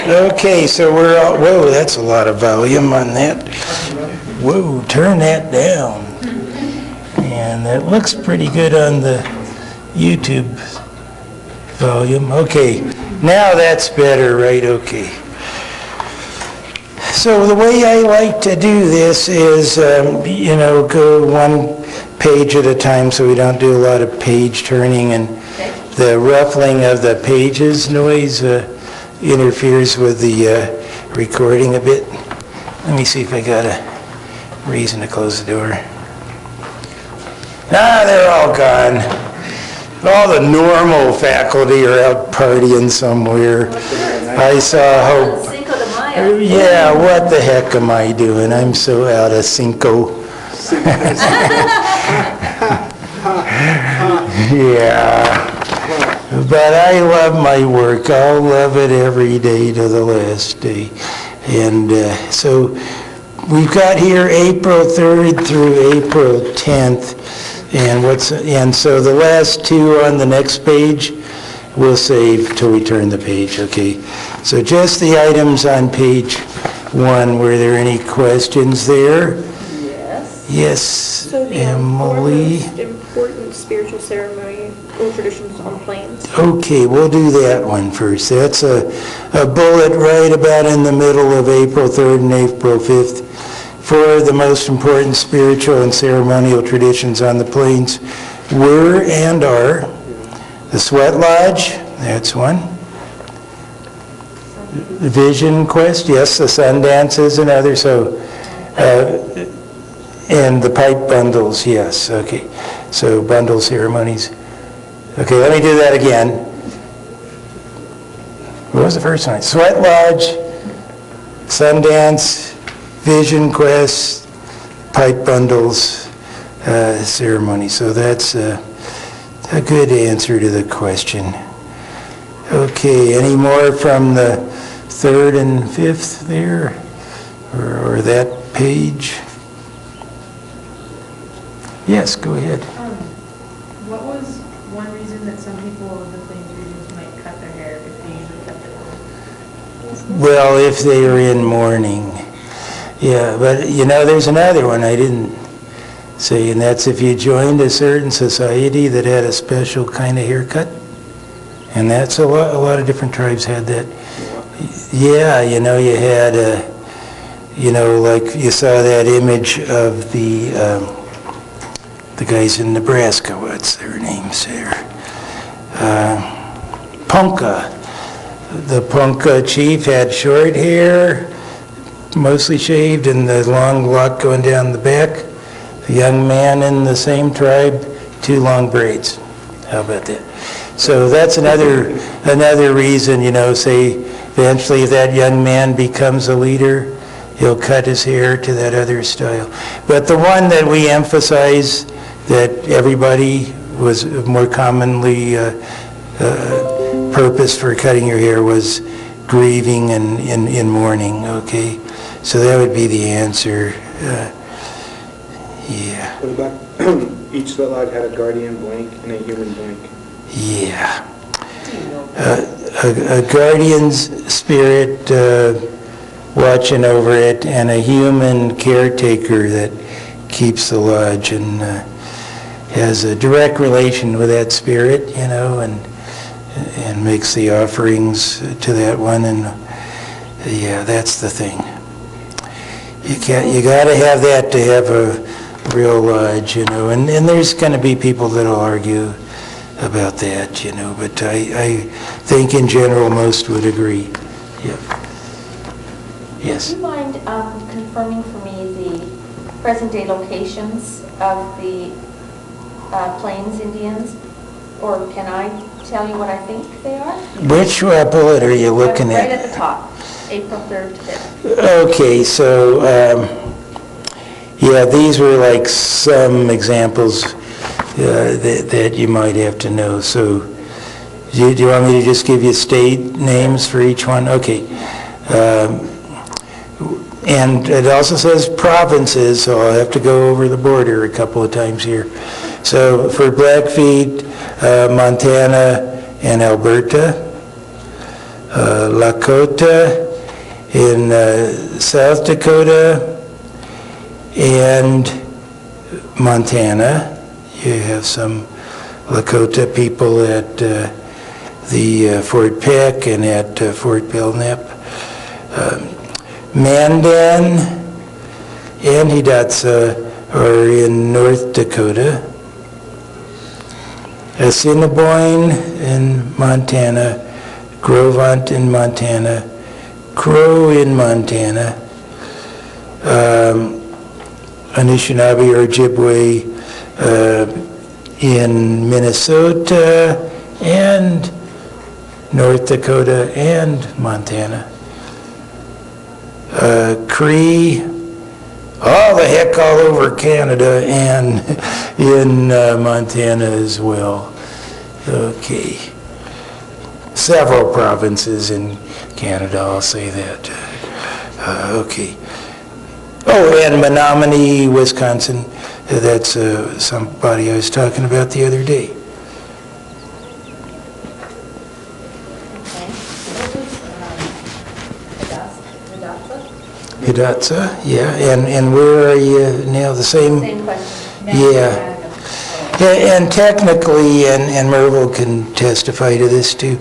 Okay, so we're all, whoa, that's a lot of volume on that. Whoa, turn that down. And that looks pretty good on the YouTube volume. Okay, now that's better, right? Okay. So the way I like to do this is, go one page at a time so we don't do a lot of page turning, and the ruffling of the pages noise interferes with the recording a bit. Let me see if I got a reason to close the door. They're all gone. All the normal faculty are out partying somewhere. I saw Hope. Yeah, what the heck am I doing? I'm so out of Cinco. Yeah. But I love my work. I'll love it every day to the last day. And so we've got here April 3rd through April 10th. And so the last two on the next page we'll save till we turn the page, okay? So just the items on page 1. Were there any questions there? Yes. Yes, So the Emily. most important spiritual ceremony or traditions on plains. Okay, we'll do that one first. That's a bullet right about in the middle of April 3rd and April 5th. For the most important spiritual and ceremonial traditions on the plains were and are the Sweat Lodge, that's one. The Vision Quest, yes, the Sundance is another, so, and the pipe bundles, yes, okay. So bundle ceremonies. Okay, let me do that again. What was the first one? Sweat Lodge, Sundance, Vision Quest, pipe bundles, ceremony. So that's a good answer to the question. Okay, any more from the 3rd and 5th there, or that page? Yes, go ahead. What was one reason that some people in the Plains regions might cut their hair if they usually kept it long? Well, if they are in mourning. Yeah, but there's another one I didn't say, and that's if you joined a certain society that had a special kind of haircut. And that's a lot of different tribes had that. Yeah, you had, like you saw that image of the guys in Nebraska, what's their names there? Ponca. The Ponca chief had short hair, mostly shaved, and the long lock going down the back. The young man in the same tribe, 2 long braids. How about that? So that's another reason, say, eventually if that young man becomes a leader, he'll cut his hair to that other style. But the one that we emphasize that everybody was more commonly purposed for cutting your hair was grieving and in mourning, okay? So that would be the answer. Yeah. What about each sweat lodge had a guardian blank and a human blank? Yeah. A guardian's spirit watching over it, and a human caretaker that keeps the lodge and has a direct relation with that spirit, and makes the offerings to that one. And yeah, that's the thing. You got to have that to have a real lodge, and there's going to be people that'll argue about that, but I think in general most would agree. Yeah. Yes. Would you mind confirming for me the present-day locations of the Plains Indians, or can I tell you what I think they are? Which bullet are you looking Right at? at the top, April 3rd to 5th. Okay, so yeah, these were like some examples that you might have to know. So do you want me to just give you state names for each one? Okay. And it also says provinces, so I'll have to go over the border a couple of times here. So for Blackfeet, Montana and Alberta. Lakota in South Dakota, and Montana. You have some Lakota people at the Fort Peck and at Fort Belknap. Mandan and Hidatsa are in North Dakota. Assiniboine in Montana, Grovant in Montana, Crow in Montana, Anishinaabe or Ojibwe in Minnesota and North Dakota and Montana. Cree, all the heck all over Canada and in Montana as well. Okay. Several provinces in Canada, I'll say that. Okay. Oh, and Menominee, Wisconsin. That's somebody I was talking about the other day. Hidatsa, yeah. And where are you now? The same? Same question. Yeah. Yeah, and technically, and Merville can testify to this too,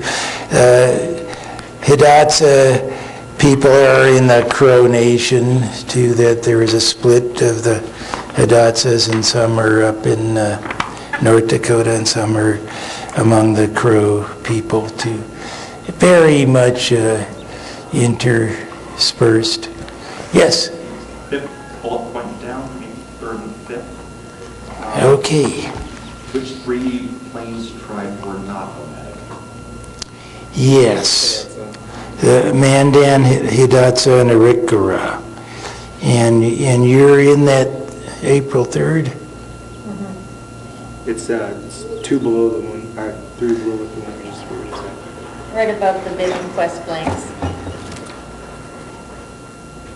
Hidatsa people are in the Crow Nation too, that there is a split of the Hidatsas, and some are up in North Dakota and some are among the Crow people too. Very much interspersed. Yes? Fifth bullet point down, third and fifth. Okay. Which three Plains tribes were not nomadic? Yes. Mandan, Hidatsa, and Arikara. And you're in that April 3rd? It's two below the one, three below the one we just said. Right above the Vision Quest blanks.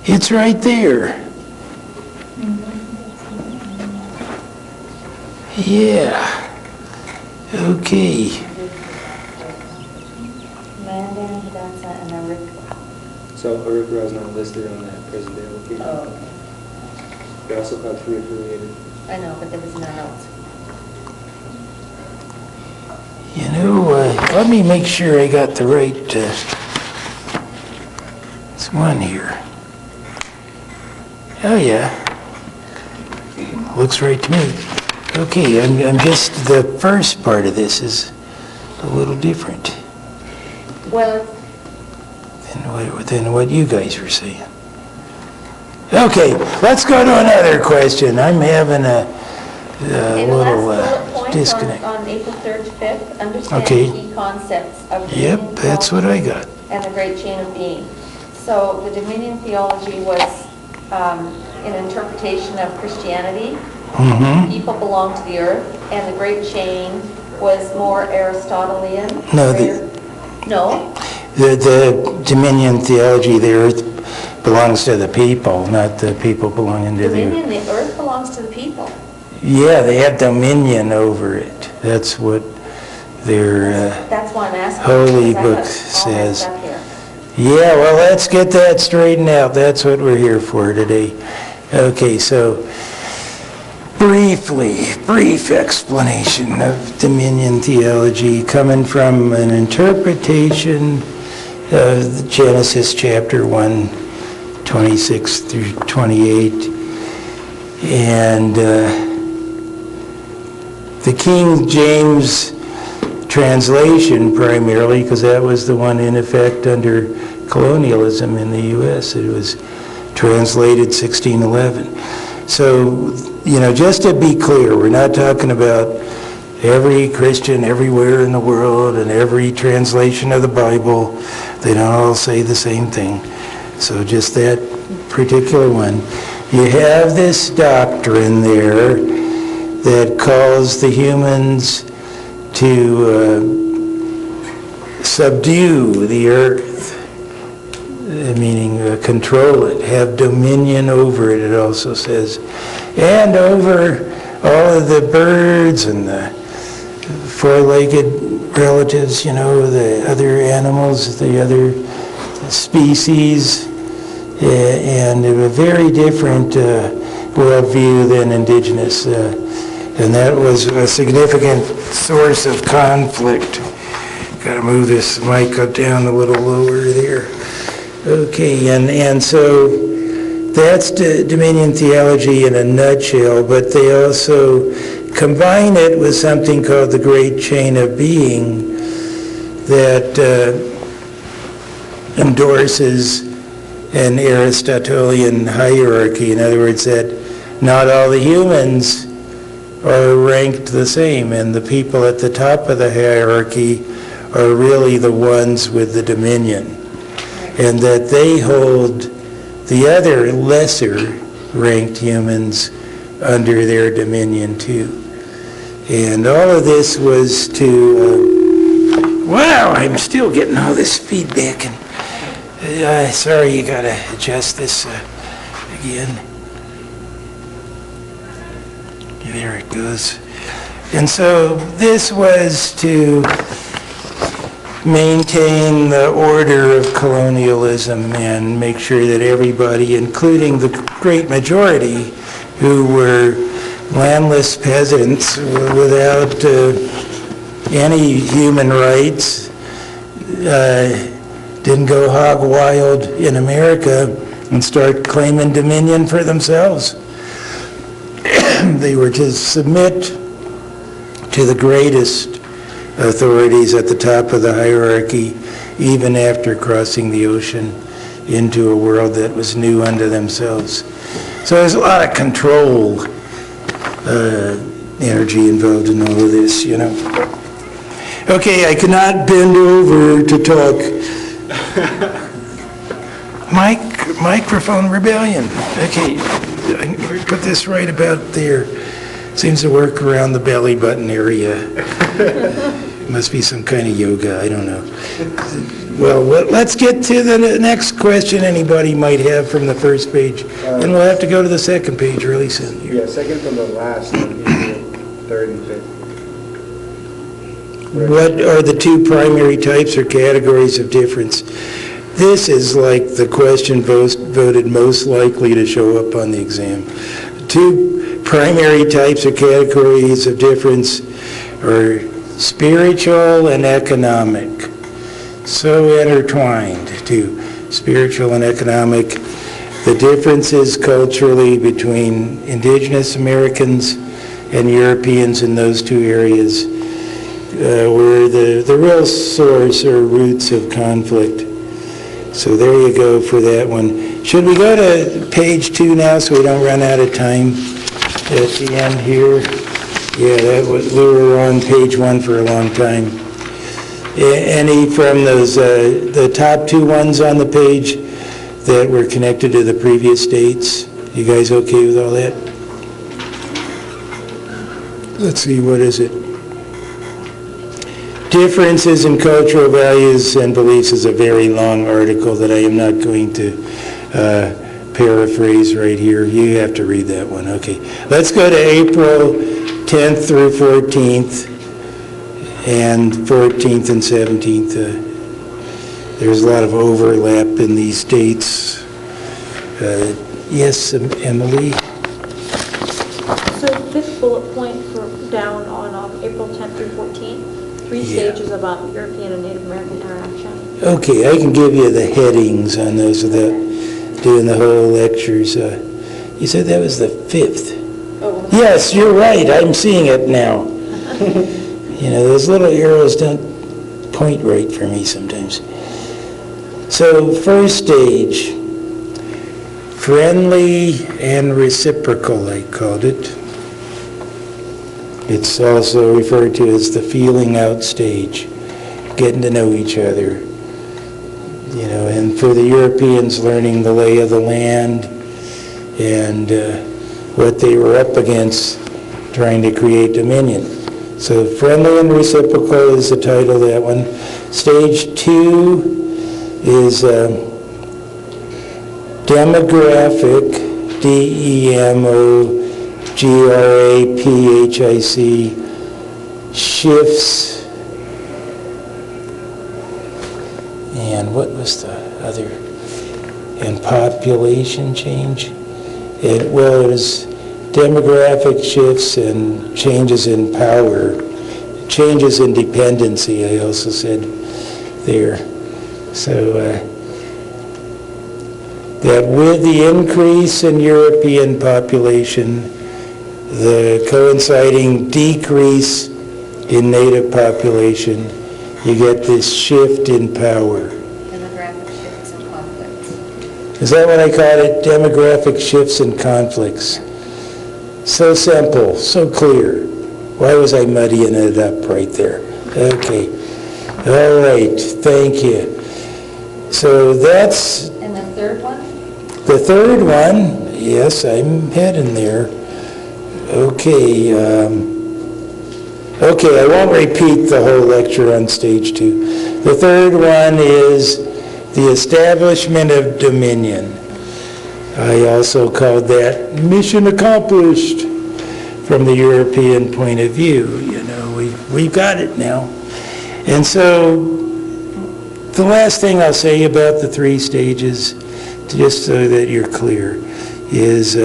It's right there. Yeah. Okay. Mandan, Hidatsa, and Arikara. So Arikara is not listed on that present day location. Oh, okay. They also got three affiliated. I know, but there was none else. You know, let me make sure I got the right, it's one here. Oh, yeah. Looks right to me. Okay, I'm just, the first part of this is a little different Well, than what you guys were saying. Okay, let's go to another question. I'm having a in the little last bullet point disconnect. on April 3rd to 5th, understand Okay. key concepts of Yep, Dominion that's what I theology got. and the great chain of being. So the Dominion theology was an interpretation of Christianity. Mm-hmm. People belong to the earth, and the great chain was more Aristotelian. No, No? The Dominion theology, the earth belongs to the people, not the people belonging to the earth. Dominion, the earth belongs to the people. Yeah, they have dominion over it. That's what their That's why I'm asking. holy because I book got all says. messed up here. Yeah, well, let's get that straightened out. That's what we're here for today. Okay, so brief explanation of Dominion theology coming from an interpretation of Genesis chapter 1, 26 through 28. And the King James translation primarily, because that was the one in effect under colonialism in the U.S. It was translated 1611. So, just to be clear, we're not talking about every Christian everywhere in the world and every translation of the Bible. They don't all say the same thing. So just that particular one. You have this doctrine there that calls the humans to subdue the earth, meaning control it, have dominion over it, it also says, and over all of the birds and the four-legged relatives, the other animals, the other species, and a very different worldview than indigenous. And that was a significant source of conflict. Got to move this mic up down a little lower there. Okay, and so that's Dominion theology in a nutshell, but they also combine it with something called the Great Chain of Being that endorses an Aristotelian hierarchy. In other words, that not all the humans are ranked the same, and the people at the top of the hierarchy are really the ones with the dominion, and that they hold the other lesser ranked humans under their dominion too. And all of this was to, wow, I'm still getting all this feedback, and sorry, you gotta adjust this again. There it goes. And so this was to maintain the order of colonialism and make sure that everybody, including the great majority who were landless peasants without any human rights, didn't go hog wild in America and start claiming dominion for themselves. They were to submit to the greatest authorities at the top of the hierarchy, even after crossing the ocean into a world that was new unto themselves. So there's a lot of control energy involved in all of this, Okay, I cannot bend over to talk. Microphone rebellion. Okay, put this right about there. Seems to work around the belly button area. Must be some kind of yoga, I don't know. Well, let's get to the next question anybody might have from the first page. And we'll have to go to the second page really soon. Yeah, second from the last, third and fifth. What are the two primary types or categories of difference? This is like the question voted most likely to show up on the exam. Two primary types or categories of difference are spiritual and economic. So intertwined, too. Spiritual and economic. The differences culturally between indigenous Americans and Europeans in those two areas were the real source or roots of conflict. So there you go for that one. Should we go to page 2 now so we don't run out of time at the end here? Yeah, we were on page 1 for a long time. Any from those, the top 2 ones on the page that were connected to the previous dates? You guys okay with all that? Let's see, what is it? Differences in cultural values and beliefs is a very long article that I am not going to paraphrase right here. You have to read that one. Okay. Let's go to April 10th through 14th and 14th and 17th. There's a lot of overlap in these dates. Yes, Emily? So fifth bullet point down on April 10th through 14th, 3 Yeah. stages about European and Native American interaction. Okay, I can give you the headings on those without doing the whole lectures. You said that was the 5th. Oh, Yes, you're right. I'm seeing it now. Those little arrows don't point right for me sometimes. So, first stage, friendly and reciprocal, I called it. It's also referred to as the feeling out stage, getting to know each other. And for the Europeans, learning the lay of the land and what they were up against trying to create dominion. So friendly and reciprocal is the title of that one. Stage 2 is demographic, DEMOGRAPHIC, shifts, and what was the other, and population change. It was demographic shifts and changes in power, changes in dependency, I also said there. So that with the increase in European population, the coinciding decrease in native population, you get this shift in power. Demographic shifts and conflicts. Is that what I called it? Demographic shifts and conflicts. So simple, so clear. Why was I muddying it up right there? Okay. All right, thank you. So that's And the third one? the third one. Yes, I'm heading there. Okay. Okay, I won't repeat the whole lecture on stage 2. The third one is the establishment of dominion. I also called that mission accomplished from the European point of view. You know, we've got it now. And so the last thing I'll say about the 3 stages, just so that you're clear, is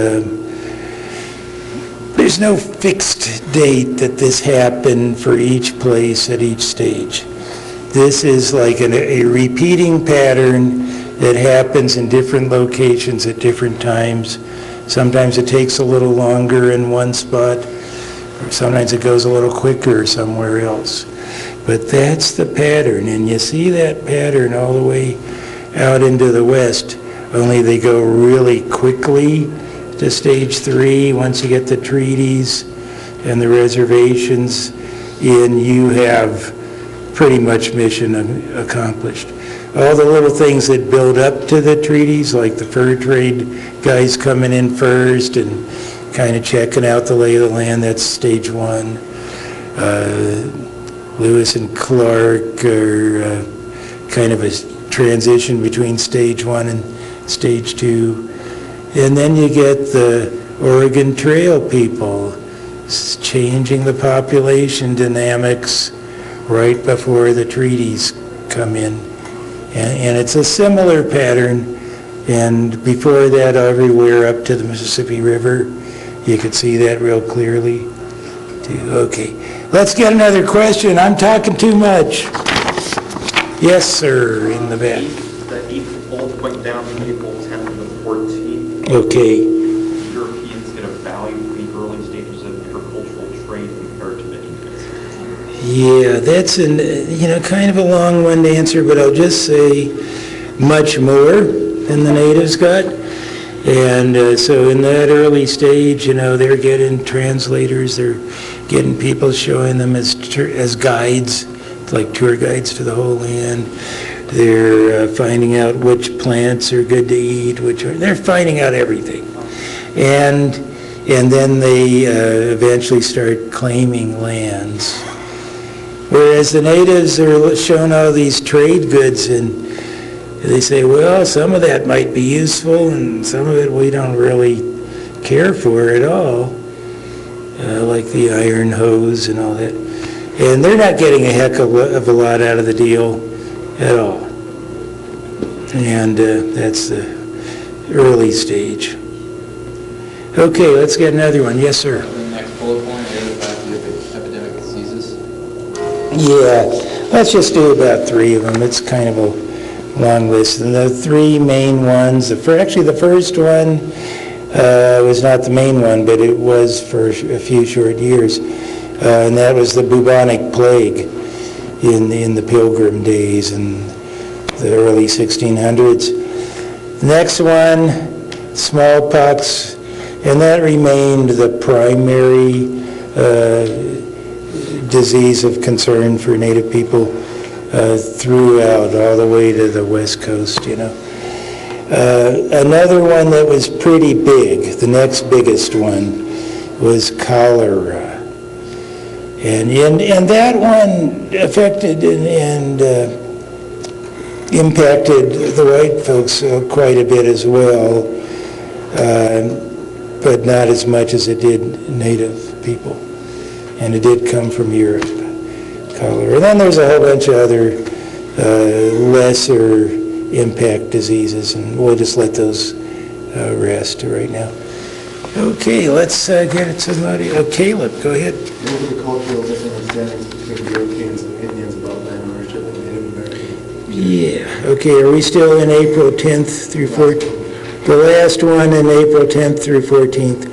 there's no fixed date that this happened for each place at each stage. This is like a repeating pattern that happens in different locations at different times. Sometimes it takes a little longer in one spot, or sometimes it goes a little quicker somewhere else. But that's the pattern, and you see that pattern all the way out into the west, only they go really quickly to stage 3. Once you get the treaties and the reservations in, you have pretty much mission accomplished. All the little things that build up to the treaties, like the fur trade guys coming in first and kind of checking out the lay of the land, that's stage 1. Lewis and Clark are kind of a transition between stage 1 and stage 2. And then you get the Oregon Trail people changing the population dynamics right before the treaties come in. And it's a similar pattern. And before that, everywhere up to the Mississippi River, you could see that real clearly, too. Okay, let's get another question. I'm talking too much. Yes, sir, in the back. The 8th bullet point down from April 10th to the 14th. Okay. Europeans get a value for the early stages of agricultural trade compared to the natives. Yeah, that's kind of a long one to answer, but I'll just say much more than the natives got. And so in that early stage, they're getting translators, they're getting people showing them as guides, like tour guides to the whole land. They're finding out which plants are good to eat, they're finding out everything. And then they eventually start claiming lands. Whereas the natives are shown all these trade goods, and they say, well, some of that might be useful, and some of it we don't really care for at all, like the iron hose and all that. And they're not getting a heck of a lot out of the deal at all. And that's the early stage. Okay, let's get another one. Yes, sir. The next bullet point is about the epidemic diseases. Yeah, let's just do about 3 of them. It's kind of a long list. And the 3 main ones, actually the first one was not the main one, but it was for a few short years. And that was the bubonic plague in the Pilgrim days in the early 1600s. The next one, smallpox, and that remained the primary disease of concern for Native people throughout, all the way to the West Coast, Another one that was pretty big, the next biggest one, was cholera. And that one affected and impacted the white folks quite a bit as well, but not as much as it did Native people. and it did come from Europe, cholera. And then there's a whole bunch of other lesser impact diseases, and we'll just let those rest right now. Okay, let's get at somebody. Oh, Caleb, go ahead. What were the cultural misunderstandings between Europeans and Indians about land ownership and Native Americans? Yeah, okay, are we still in April 10th through 14th? The last one in April 10th through 14th.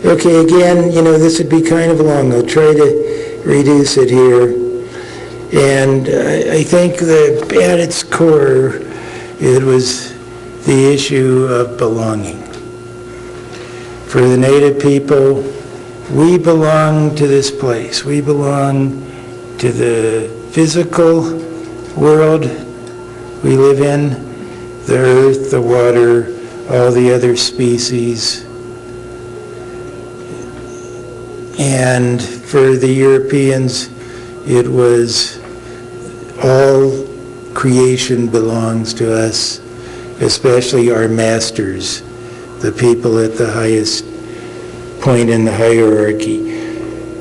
Okay, again, this would be kind of long. I'll try to reduce it here. And I think that at its core, it was the issue of belonging. For the Native people, we belong to this place. We belong to the physical world we live in, the earth, the water, all the other species. And for the Europeans, it was all creation belongs to us, especially our masters, the people at the highest point in the hierarchy.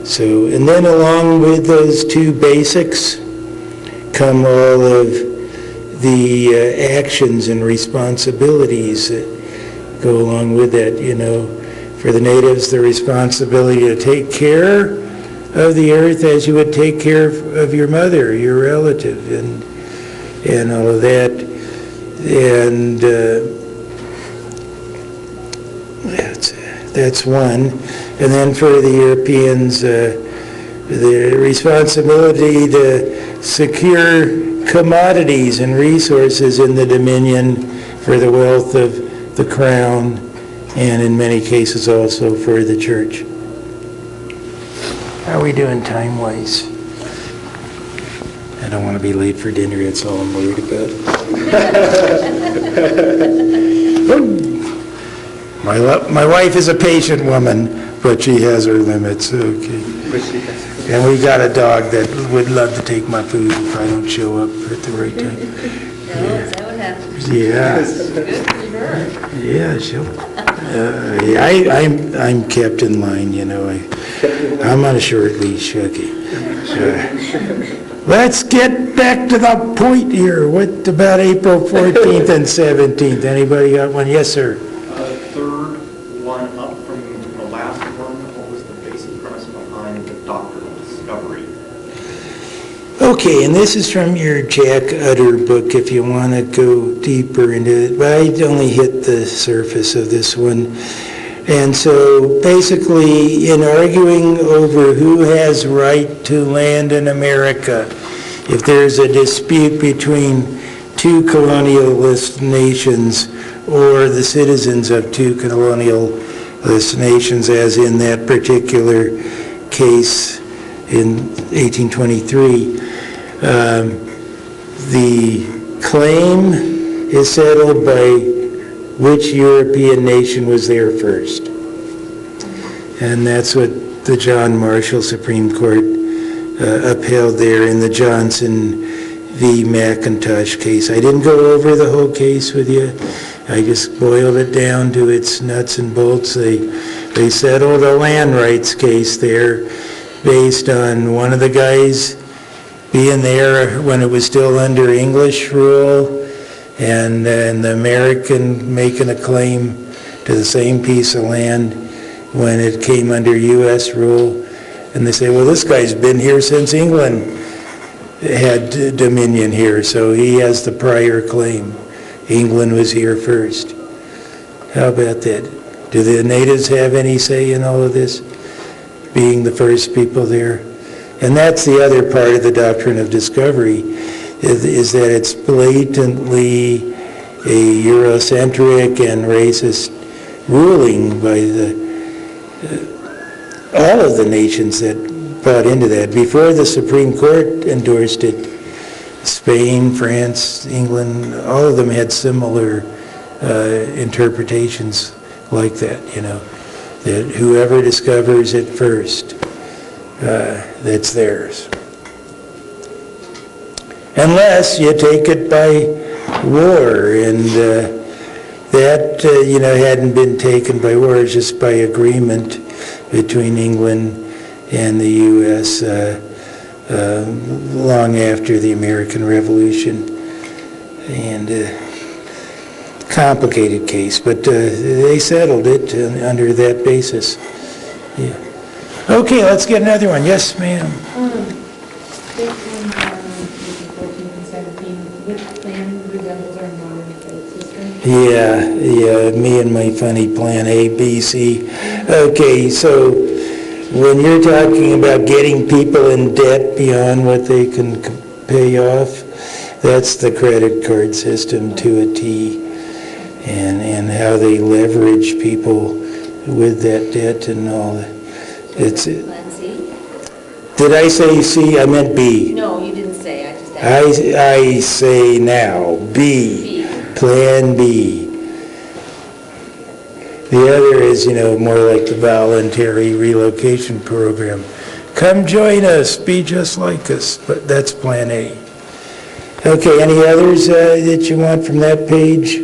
So, and then along with those two basics come all of the actions and responsibilities that go along with that. For the natives, the responsibility to take care of the earth as you would take care of your mother, your relative, and all of that. And that's one. And then for the Europeans, the responsibility to secure commodities and resources in the Dominion for the wealth of the crown, and in many cases also for the church. How are we doing time-wise? I don't want to be late for dinner, that's all I'm worried about. My wife is a patient woman, but she has her limits, okay. And we got a dog that would love to take my food if I don't show up at the right time. Is that what happens? Yeah. Good for her. Yeah, I'm kept in line, I'm on a short leash, okay. Let's get back to the point here. What about April 14th and 17th? Anybody got one? Yes, sir. Third one up from the last one, what was the basic premise behind the doctrine of discovery? Okay, and this is from your Jack Utter book if you want to go deeper into it, but I only hit the surface of this one. And so basically, in arguing over who has right to land in America, if there's a dispute between two colonialist nations or the citizens of two colonialist nations, as in that particular case in 1823, the claim is settled by which European nation was there first. And that's what the John Marshall Supreme Court upheld there in the Johnson v. McIntosh case. I didn't go over the whole case with you. I just boiled it down to its nuts and bolts. They settled a land rights case there based on one of the guys being there when it was still under English rule, and the American making a claim to the same piece of land when it came under U.S. rule. And they say, well, this guy's been here since England had dominion here, so he has the prior claim. England was here first. How about that? Do the natives have any say in all of this, being the first people there? And that's the other part of the doctrine of discovery, is that it's blatantly a Eurocentric and racist ruling by all of the nations that bought into that. Before the Supreme Court endorsed it, Spain, France, England, all of them had similar interpretations like that, that whoever discovers it first, that's theirs. Unless you take it by war, and that, hadn't been taken by war, it's just by agreement between England in the U.S. Long after the American Revolution. And complicated case, but they settled it under that basis. Yeah. Okay, let's get another one. Yes, ma'am. Based on, 14 and 17, which plan resembles our modern credit system? Yeah, me and my funny plan A, B, C. Okay, so when you're talking about getting people in debt beyond what they can pay off, that's the credit card system to a T, and how they leverage people with that debt and all that. It's, Plan C? did I say C? I meant B. No, you didn't say, I just asked. I say now, B, Plan B. The other is, more like the voluntary relocation program. Come join us, be just like us, but that's Plan A. Okay, any others that you want from that page?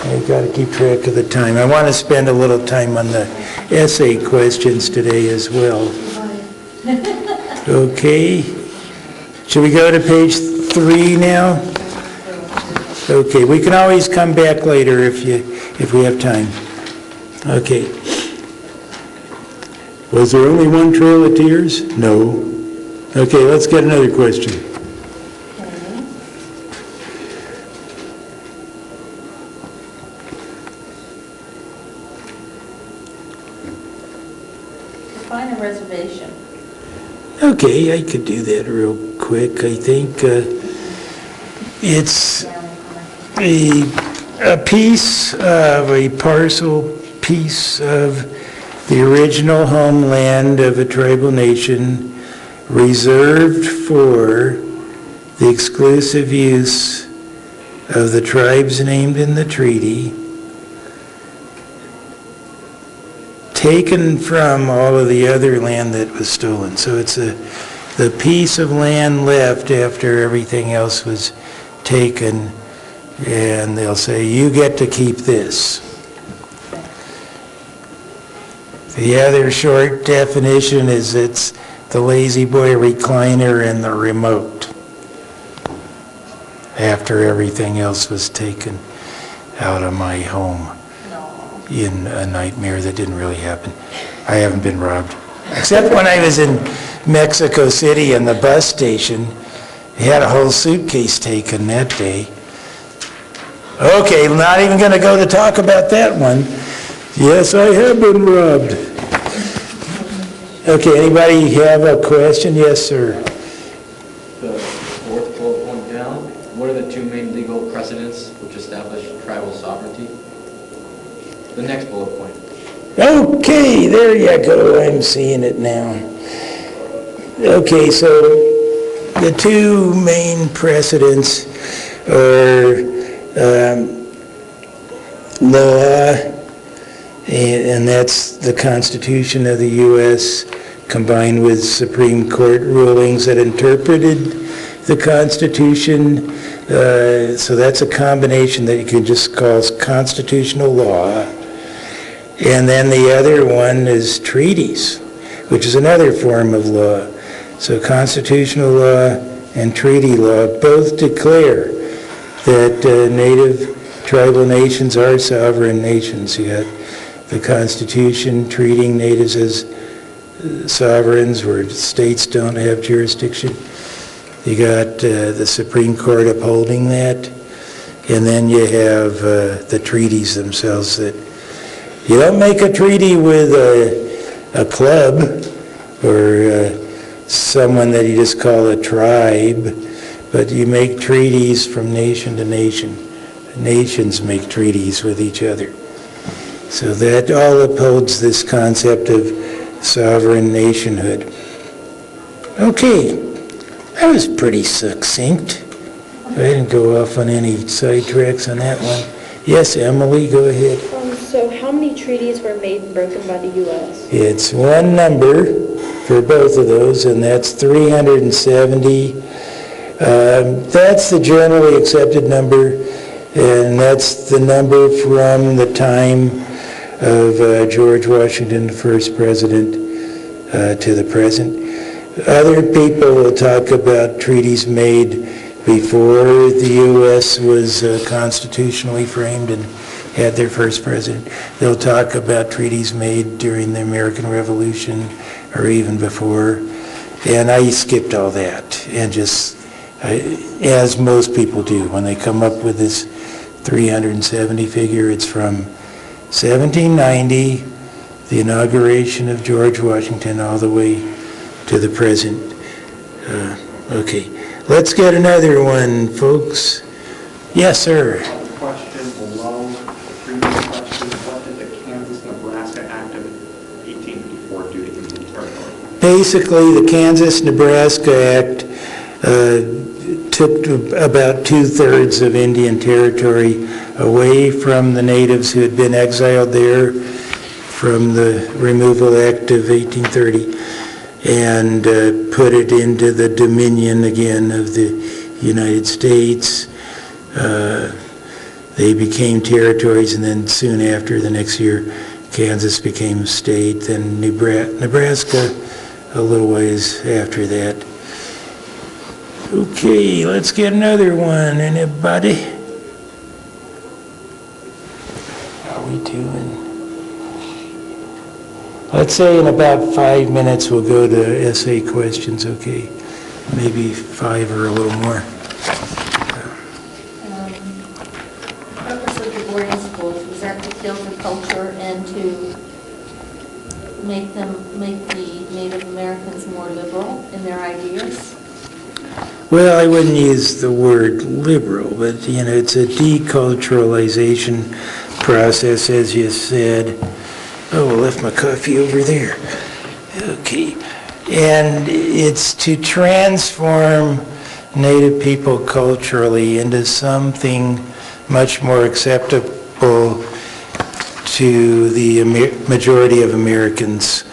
I've got to keep track of the time. I want to spend a little time on the essay questions today as well. Okay. Should we go to page 3 now? Okay, we can always come back later if we have time. Okay. Was there only one Trail of Tears? No. Okay, let's get another question. Define a reservation. Okay, I could do that real quick. I think it's a piece of a parcel piece of the original homeland of a tribal nation reserved for the exclusive use of the tribes named in the treaty, taken from all of the other land that was stolen. So it's the piece of land left after everything else was taken, and they'll say, you get to keep this. The other short definition is it's the lazy boy recliner and the remote after everything else was taken out of my home in a nightmare that didn't really happen. I haven't been robbed. Except when I was in Mexico City in the bus station, they had a whole suitcase taken that day. Okay, not even going to go to talk about that one. Yes, I have been robbed. Okay, anybody have a question? Yes, sir. The fourth bullet point down, what are the two main legal precedents which establish tribal sovereignty? The next bullet point. Okay, there you go. I'm seeing it now. Okay, so the two main precedents are law, and that's the Constitution of the U.S. combined with Supreme Court rulings that interpreted the Constitution. So that's a combination that you could just call constitutional law. And then the other one is treaties, which is another form of law. So constitutional law and treaty law both declare that native tribal nations are sovereign nations. You got the Constitution treating natives as sovereigns where states don't have jurisdiction. You got the Supreme Court upholding that. And then you have the treaties themselves that you don't make a treaty with a club or someone that you just call a tribe, but you make treaties from nation to nation. Nations make treaties with each other. So that all upholds this concept of sovereign nationhood. Okay, that was pretty succinct. I didn't go off on any sidetracks on that one. Yes, Emily, go ahead. So how many treaties were made and broken by the U.S.? It's one number for both of those, and that's 370. That's the generally accepted number, and that's the number from the time of George Washington, the first president, to the present. Other people will talk about treaties made before the U.S. was constitutionally framed and had their first president. They'll talk about treaties made during the American Revolution or even before. And I skipped all that and just, as most people do, when they come up with this 370 figure, it's from 1790, the inauguration of George Washington, all the way to the present. Okay, let's get another one, folks. Yes, sir. Question below, the previous question, what did the Kansas-Nebraska Act of 1854 do to Indian territory? Basically, the Kansas-Nebraska Act took about 2/3 of Indian territory away from the natives who had been exiled there from the Removal Act of 1830 and put it into the dominion again of the United States. They became territories, and then soon after, the next year, Kansas became a state, then Nebraska a little ways after that. Okay, let's get another one. Anybody? How are we doing? Let's say in about 5 minutes we'll go to essay questions, okay? Maybe 5 or a little more. The purpose of the boarding schools, was that to kill the culture and to make the Native Americans more liberal in their ideas? Well, I wouldn't use the word liberal, but, it's a deculturalization process, as you said. Oh, I left my coffee over there. Okay. And it's to transform Native people culturally into something much more acceptable to the majority of Americans.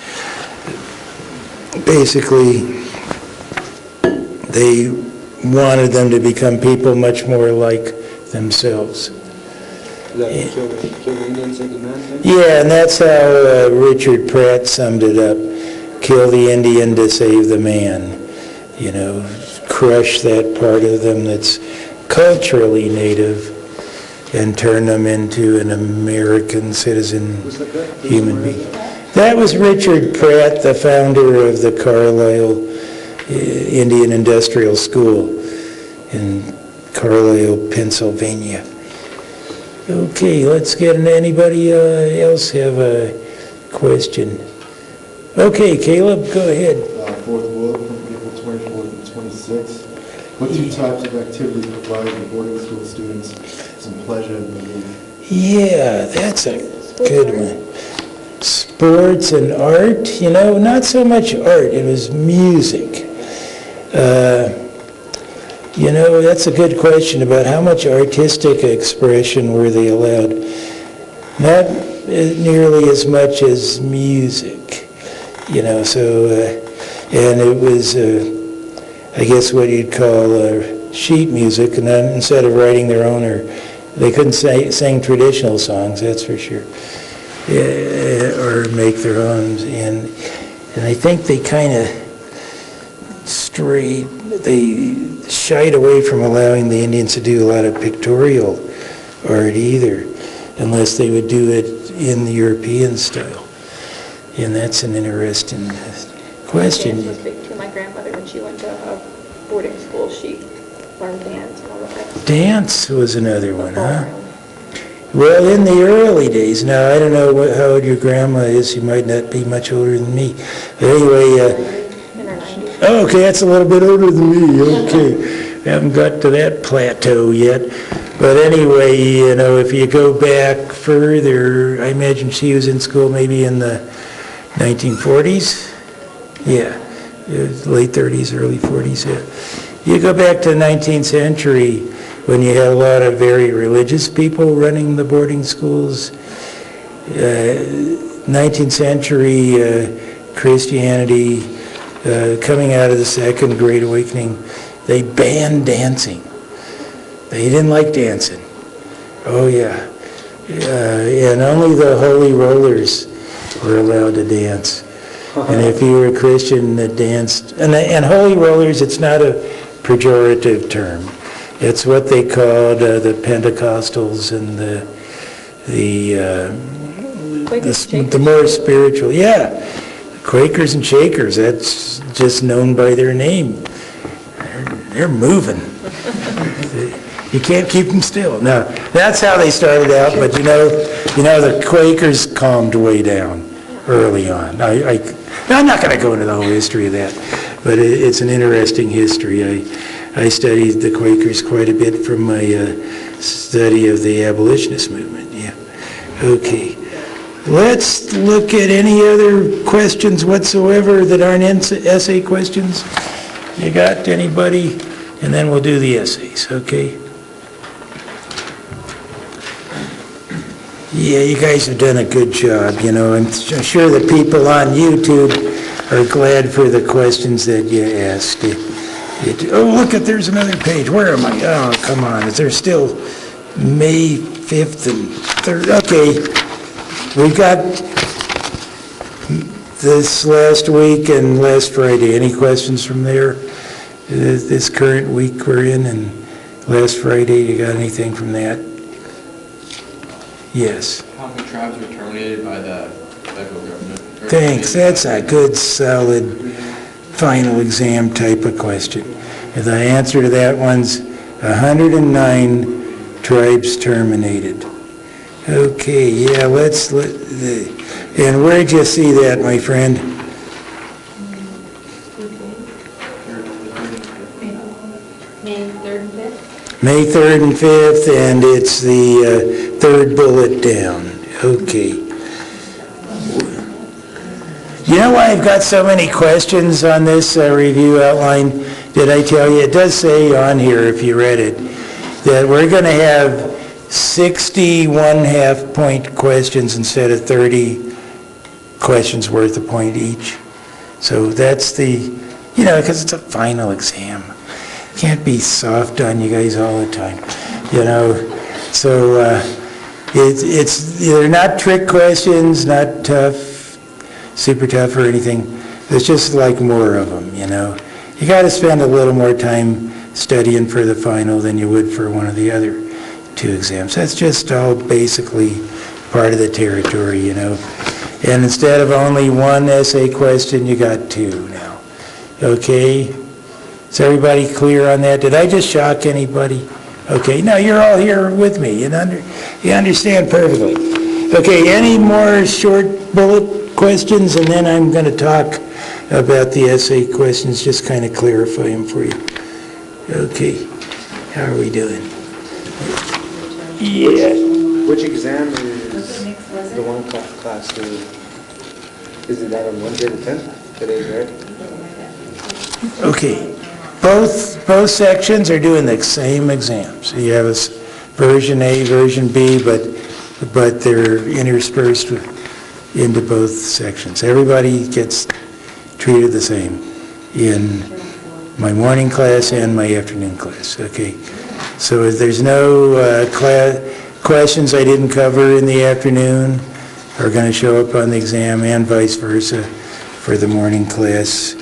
Basically, they wanted them to become people much more like themselves. Is that kill the Indians and the men thing? Yeah, and that's how Richard Pratt summed it up. Kill the Indian to save the man. Crush that part of them that's culturally native and turn them into an American citizen Was that good? human being. That was Richard Pratt, the founder of the Carlisle Indian Industrial School in Carlisle, Pennsylvania. Okay, let's get into anybody else have a question. Okay, Caleb, go ahead. Fourth bullet from April 24th and 26th. What two types of activities provide the boarding school students some pleasure and relief? Yeah, that's a good one. Sports and art, not so much art, it was music. That's a good question about how much artistic expression were they allowed. Not nearly as much as music, and it was, I guess what you'd call sheet music, and then instead of writing their own, or they couldn't sing traditional songs, that's for sure, or make their own, and I think they kind of they shied away from allowing the Indians to do a lot of pictorial art either, unless they would do it in the European style. And that's an interesting question. Dance was big too. My grandmother, when she went to boarding school, she learned dance and all that. Dance was another one, huh? Well, in the early days, now I don't know how old your grandma is, she might not be much older than me. But anyway, In her 90s. oh, okay, that's a little bit older than me, okay. Haven't got to that plateau yet. But anyway, if you go back further, I imagine she was in school maybe in the 1940s? Yeah, late 30s, early 40s, yeah. You go back to the 19th century when you had a lot of very religious people running the boarding schools. 19th century Christianity, coming out of the Second Great Awakening, they banned dancing. They didn't like dancing. Oh yeah. And only the holy rollers were allowed to dance. And if you were a Christian that danced, and holy rollers, it's not a pejorative term. It's what they called the Pentecostals and the more spiritual, yeah. Quakers and Shakers, that's just known by their name. They're moving. You can't keep them still. No, that's how they started out, but you know the Quakers calmed way down early on. I'm not going to go into the whole history of that, but it's an interesting history. I studied the Quakers quite a bit from my study of the abolitionist movement, yeah. Okay. Let's look at any other questions whatsoever that aren't essay questions. You got anybody? And then we'll do the essays, okay? Yeah, you guys have done a good job, you know. I'm sure the people on YouTube are glad for the questions that you asked. Oh, look, there's another page. Where am I? Oh, come on. Is there still May 5th and 3rd? Okay. We've got this last week and last Friday. Any questions from there? This current week we're in and last Friday, you got anything from that? Yes. How many tribes were terminated by the federal government? Thanks. That's a good, solid, final exam type of question. And the answer to that one's 109 tribes terminated. Okay, yeah, and where'd you see that, my friend? May 3rd and 5th? May 3rd and 5th, and it's the third bullet down. Okay. You know why I've got so many questions on this review outline? Did I tell you? It does say on here, if you read it, that we're going to have 61 half-point questions instead of 30 questions worth a point each. So that's because it's a final exam. Can't be soft on you guys all the time, you know. So they're not trick questions, not tough, super tough or anything. There's just like more of them, you know. You got to spend a little more time studying for the final than you would for one of the other 2 exams. That's just all basically part of the territory, you know. And instead of only 1 essay question, you got 2 now. Okay? Is everybody clear on that? Did I just shock anybody? Okay, no, you're all here with me. You understand perfectly. Okay, any more short bullet questions? And then I'm going to talk about the essay questions, just kind of clarify them for you. Okay, how are we doing? Yeah. Which exam is the one class to, is it that on Wednesday the 10th? Today's right? Okay. Both sections are doing the same exam. So you have a version A, version B, but they're interspersed into both sections. Everybody gets treated the same in my morning class and my afternoon class. Okay. So if there's no questions I didn't cover in the afternoon are going to show up on the exam, and vice versa for the morning class.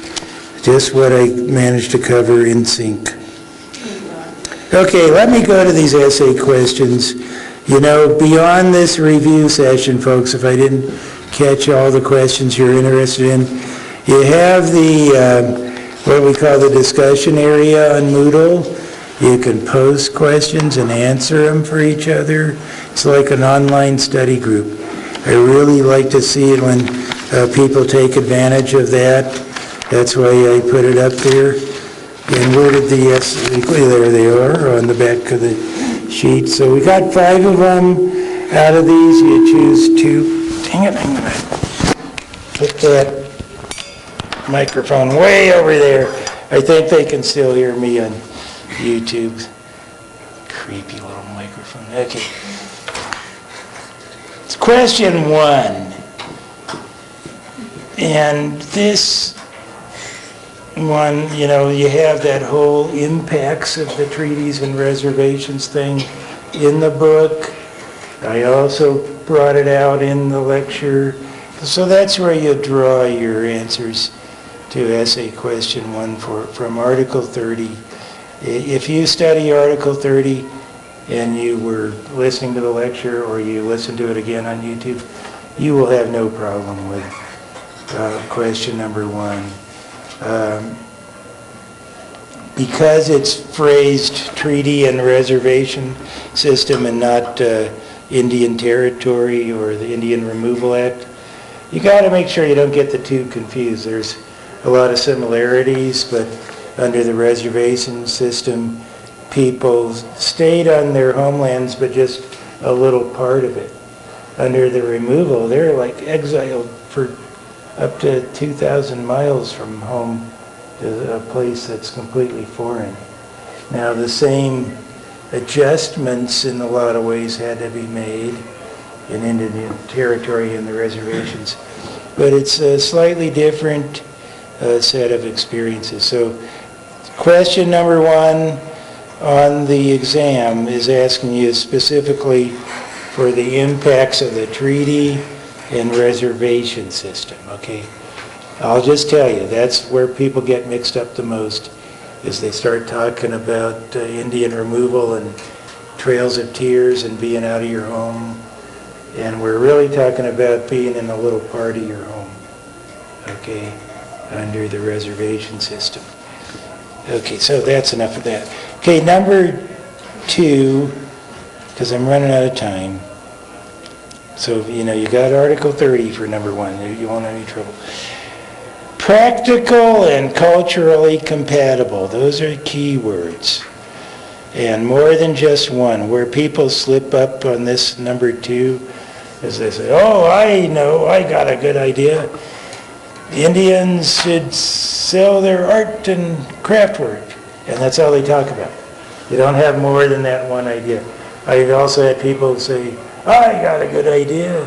Just what I managed to cover in sync. Okay, let me go to these essay questions. You know, beyond this review session, folks, if I didn't catch all the questions you're interested in, you have the, what we call the discussion area on Moodle. You can post questions and answer them for each other. It's like an online study group. I really like to see it when people take advantage of that. That's why I put it up there. And where did the essay, there they are on the back of the sheet. So we got 5 of them. Out of these, you choose 2. Dang it, I'm going to put that microphone way over there. I think they can still hear me on YouTube. Creepy little microphone. Okay. It's question 1. And this one, you know, you have that whole impacts of the treaties and reservations thing in the book. I also brought it out in the lecture So that's where you draw your answers to essay question 1 from Article 30. If you study Article 30 and you were listening to the lecture or you listen to it again on YouTube, you will have no problem with question number 1. Because it's phrased treaty and reservation system and not Indian Territory or the Indian Removal Act, you got to make sure you don't get the two confused. There's a lot of similarities, but under the reservation system, people stayed on their homelands, but just a little part of it. Under the removal, they're like exiled for up to 2,000 miles from home to a place that's completely foreign. Now, the same adjustments in a lot of ways had to be made in Indian Territory and the reservations, but it's a slightly different set of experiences. So question number 1 on the exam is asking you specifically for the impacts of the treaty and reservation system, okay? I'll just tell you, that's where people get mixed up the most, is they start talking about Indian removal and trails of tears and being out of your home. And we're really talking about being in a little part of your home, okay, under the reservation system. Okay, so that's enough of that. Okay, number 2, because I'm running out of time. So, you got Article 30 for number 1. You won't have any trouble. Practical and culturally compatible. Those are key words. And more than just one. Where people slip up on this number 2 is they say, oh, I know, I got a good idea. Indians should sell their art and craft work. And that's all they talk about. You don't have more than that one idea. I've also had people say, I got a good idea.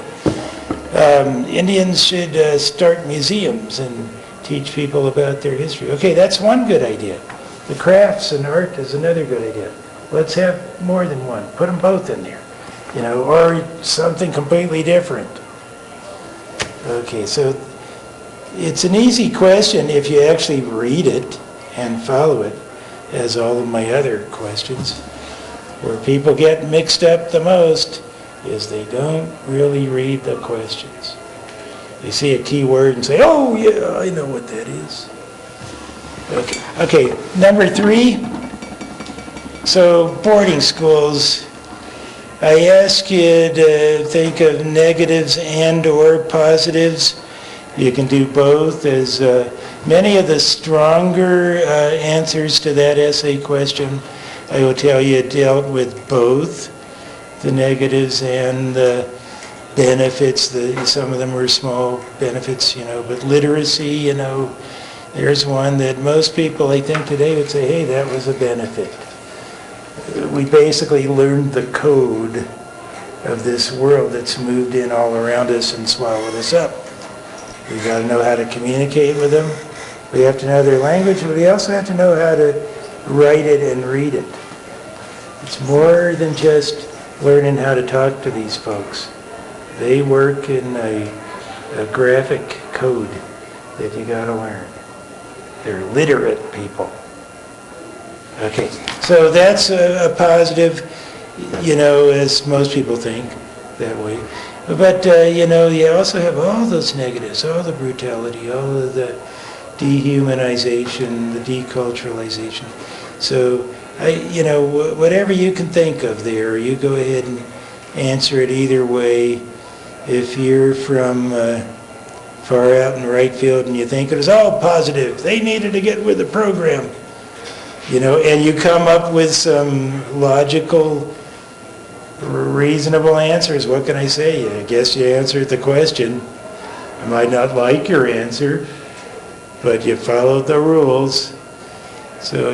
Indians should start museums and teach people about their history. Okay, that's one good idea. The crafts and art is another good idea. Let's have more than one. Put them both in there. Or something completely different. Okay, so it's an easy question if you actually read it and follow it, as all of my other questions. Where people get mixed up the most is they don't really read the questions. They see a key word and say, oh yeah, I know what that is. Okay, number 3. So boarding schools. I ask you to think of negatives and or positives. You can do both, as many of the stronger answers to that essay question, I will tell you, dealt with both the negatives and the benefits. Some of them were small benefits, but literacy, there's one that most people, I think, today would say, hey, that was a benefit. We basically learned the code of this world that's moved in all around us and swallowed us up. We've got to know how to communicate with them. We have to know their language, but we also have to know how to write it and read it. It's more than just learning how to talk to these folks. They work in a graphic code that you got to learn. They're literate people. Okay, so that's a positive, as most people think that way. But, you also have all those negatives, all the brutality, all of the dehumanization, the deculturalization. So, whatever you can think of there, you go ahead and answer it either way. If you're from far out in right field and you think it was all positive, they needed to get with the program, and you come up with some logical, reasonable answers, what can I say? I guess you answered the question. I might not like your answer, but you followed the rules. So,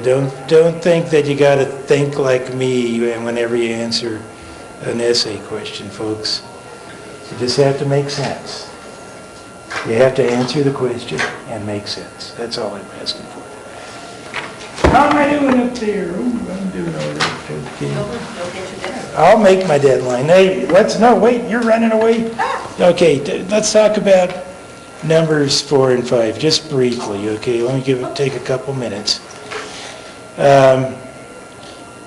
don't think that you got to think like me whenever you answer an essay question, folks. You just have to make sense. You have to answer the question and make sense. That's all I'm asking for. How am I doing up there? Ooh, I'm doing all right. Okay. You'll get your dinner. I'll make my deadline. Hey, wait, you're running away? Okay, let's talk about numbers 4 and 5, just briefly, okay? Let me take a couple minutes.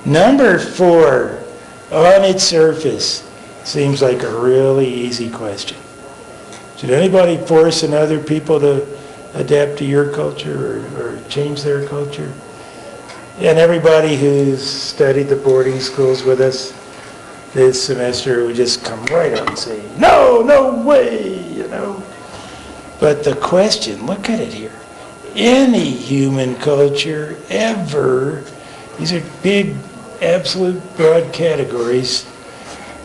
Number 4, on its surface, seems like a really easy question. Should anybody forcing other people to adapt to your culture or change their culture? And everybody who's studied the boarding schools with us this semester would just come right out and say, no way, you know. But the question, look at it here. Any human culture ever, these are big, absolute broad categories,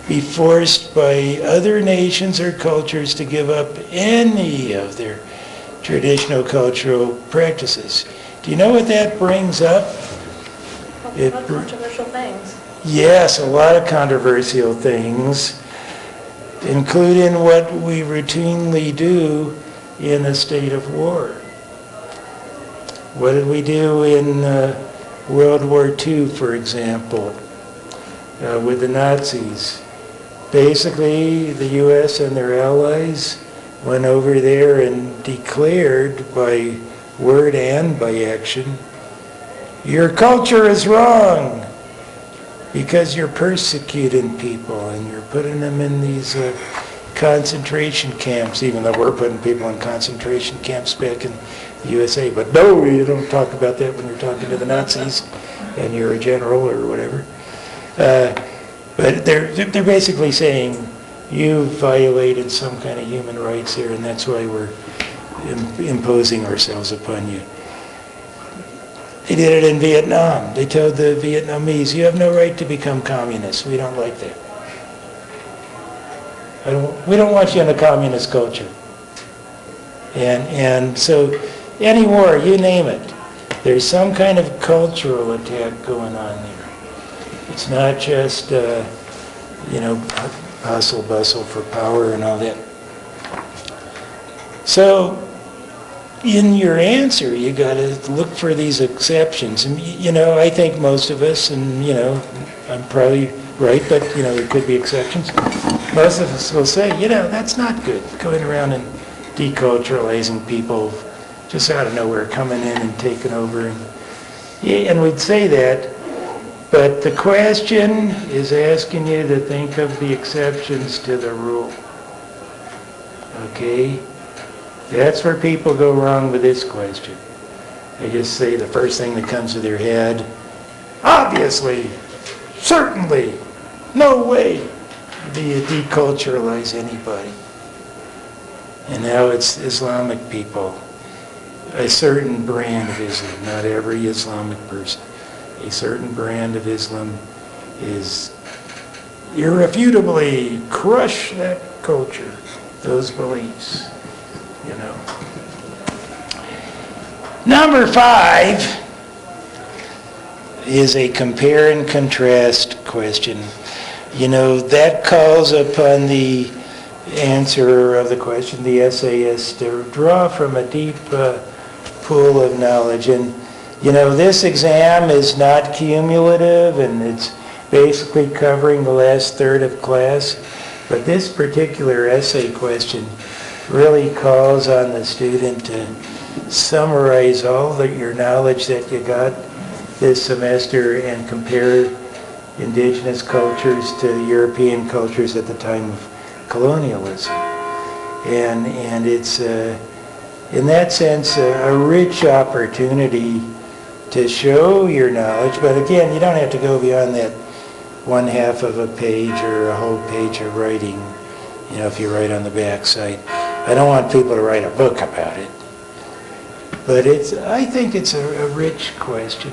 be forced by other nations or cultures to give up any of their traditional cultural practices. Do you know what that brings up? A lot of controversial things. Yes, a lot of controversial things, including what we routinely do in a state of war. What did we do in World War II, for example, with the Nazis? Basically, the U.S. and their allies went over there and declared by word and by action, your culture is wrong because you're persecuting people and you're putting them in these concentration camps, even though we're putting people in concentration camps back in the USA. But no, you don't talk about that when you're talking to the Nazis and you're a general or whatever. But they're basically saying you violated some kind of human rights here, and that's why we're imposing ourselves upon you. They did it in Vietnam. They told the Vietnamese, you have no right to become communists. We don't like that. We don't want you in a communist culture. And so any war, you name it, there's some kind of cultural attack going on there. It's not just, hustle bustle for power and all that. So in your answer, you got to look for these exceptions. And, I think most of us, and, I'm probably right, but, there could be exceptions. Most of us will say, that's not good, going around and deculturalizing people just out of nowhere, coming in and taking over. And we'd say that, but the question is asking you to think of the exceptions to the rule. Okay? That's where people go wrong with this question. They just say the first thing that comes to their head, obviously, certainly, no way do you deculturalize anybody. And now it's Islamic people, a certain brand of Islam, not every Islamic person. A certain brand of Islam is irrefutably crush that culture, those beliefs. Number 5 is a compare and contrast question. That calls upon the answerer of the question, the essayist, to draw from a deep pool of knowledge. And, this exam is not cumulative, and it's basically covering the last third of class. But this particular essay question really calls on the student to summarize all your knowledge that you got this semester and compare indigenous cultures to European cultures at the time of colonialism. And it's, in that sense, a rich opportunity to show your knowledge. But again, you don't have to go beyond that 1/2 of a page or a whole page of writing, if you write on the backside. I don't want people to write a book about it. But I think it's a rich question,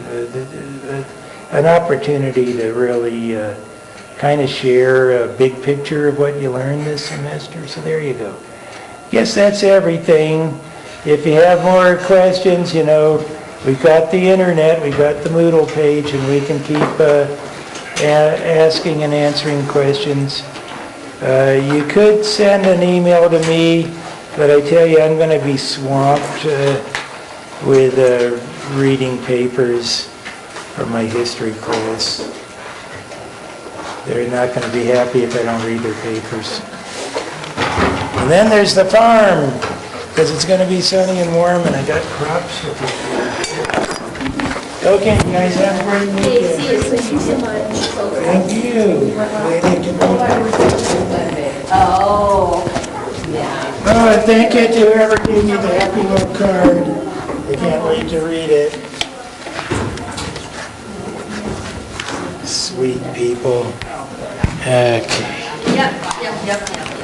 an opportunity to really kind of share a big picture of what you learned this semester. So there you go. Guess that's everything. If you have more questions, we've got the internet, we've got the Moodle page, and we can keep asking and answering questions. You could send an email to me, but I tell you, I'm going to be swamped with reading papers from my history class. They're not going to be happy if I don't read their papers. And then there's the farm, because it's going to be sunny and warm, and I got crops with it. Okay, you guys have a great weekend. Thank you so much. Thank you. Glad you could- Oh, yeah. Oh, and thank you to whoever gave me the Happy Little card. I can't wait to read it. Sweet people. Okay. Yep.